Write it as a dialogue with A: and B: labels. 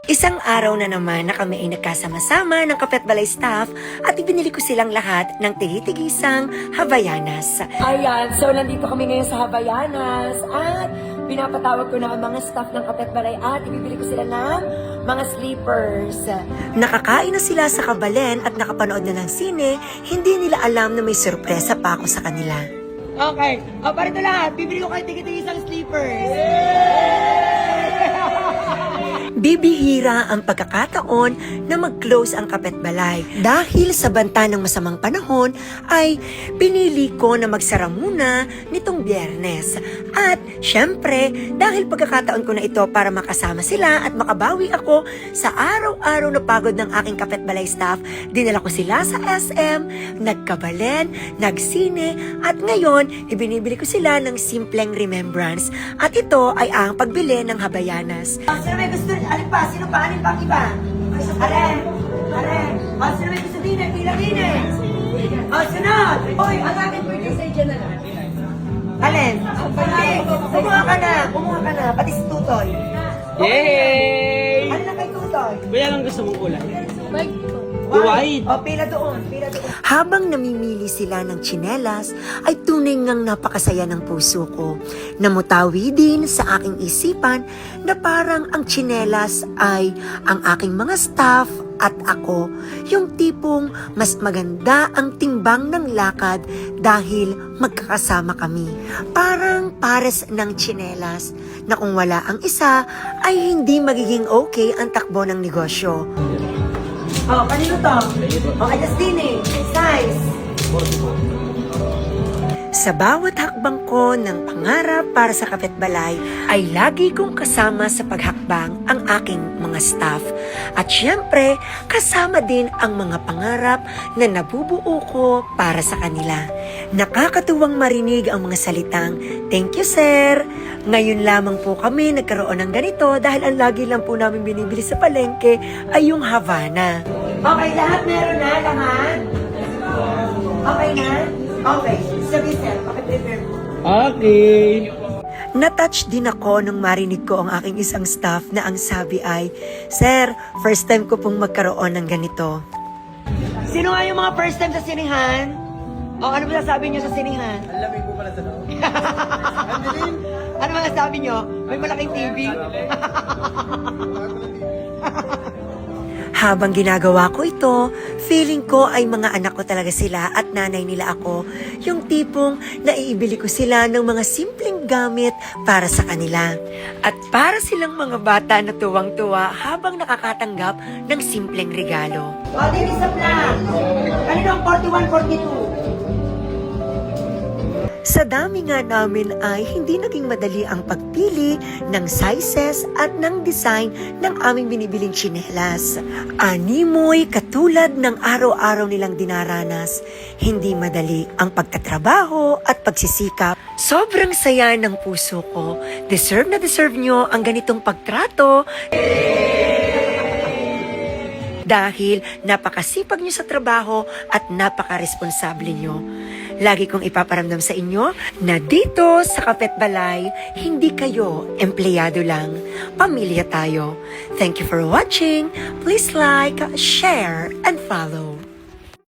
A: Isang araw na naman na kami ay nagkasama-sama ng Kapet Balay staff at ibinili ko silang lahat ng tigitigisang Havayanas. Ayan, so nandito kami ngayon sa Havayanas at pinapatawag ko na ang mga staff ng Kapet Balay at ibibili ko sila ng mga sleepers. Nakakain na sila sa Kabalen at nakapanood na ng sine, hindi nila alam na may sorpresa pa ako sa kanila.
B: Okay. O, para ito lahat. Bibili ko kayo tigit-tigisang sleepers.
A: Bibihira ang pagkakataon na mag-close ang Kapet Balay. Dahil sa banta ng masamang panahon, ay pinili ko na magsara muna nitong Biyernes. At syempre, dahil pagkakataon ko na ito para makasama sila at makabawi ako sa araw-araw na pagod ng aking Kapet Balay staff, dinala ko sila sa SM, nagkabalen, nagsine, at ngayon, ibinibili ko sila ng simpleng remembrance. At ito ay ang pagbili ng Havayanas.
B: Sino may gusto? Alin pa? Sino pa? Alin pa? Iba? Alin? Alin? O, sino may gusto din? Pila din eh. O, sunod. Uy, ang akin po yung say dyan na lang. Alin? Hindi. Kumuha ka na. Kumuha ka na. Pati si Tutoy.
C: Yay!
B: Alin na kay Tutoy?
C: Kuya lang gusto mong kulay.
B: White. O, pila doon. Pila doon.
A: Habang namimili sila ng tsinelas, ay tunay ngang napakasaya ng puso ko. Namutawi din sa aking isipan na parang ang tsinelas ay ang aking mga staff at ako, yung tipong mas maganda ang timbang ng lakad dahil magkakasama kami. Parang pares ng tsinelas na kung wala ang isa ay hindi magiging okay ang takbo ng negosyo.
B: O, kanino to? O, kay Justine. Size.
A: Sa bawat hakbang ko ng pangarap para sa Kapet Balay ay lagi kong kasama sa paghakbang ang aking mga staff. At syempre, kasama din ang mga pangarap na nabubuo ko para sa kanila. Nakakatuwang marinig ang mga salitang, "Thank you, sir." Ngayon lamang po kami nagkaroon ng ganito dahil ang lagi lang po namin binibili sa palengke ay yung Havana.
B: Okay, lahat meron na? Lahat? Okay na? Okay. Sabi, sir, pakiprepare mo.
C: Okay.
A: Natouch din ako nung marinig ko ang aking isang staff na ang sabi ay, "Sir, first time ko pong magkaroon ng ganito."
B: Sino nga yung mga first time sa sinihan? O, ano ba sabi niyo sa sinihan?
C: Ang lamig po pala sa loob.
B: Ano mga sabi niyo? May malaking TV?
A: Habang ginagawa ko ito, feeling ko ay mga anak ko talaga sila at nanay nila ako. Yung tipong naiibili ko sila ng mga simpleng gamit para sa kanila. At para silang mga bata na tuwang-tuwa habang nakakatanggap ng simpleng regalo.
B: O, din isa plan. Kanino ang 41, 42?
A: Sa dami nga namin ay hindi naging madali ang pagpili ng sizes at ng design ng aming binibiling tsinelas. Animoy katulad ng araw-araw nilang dinaranas. Hindi madali ang pagtatrabaho at pagsisikap. Sobrang saya ng puso ko. Deserve na deserve nyo ang ganitong pagtrato. Dahil napakasipag nyo sa trabaho at napaka-responsable nyo. Lagi kong ipaparamdam sa inyo na dito sa Kapet Balay, hindi kayo empleyado lang. Pamilya tayo. Thank you for watching. Please like, share, and follow.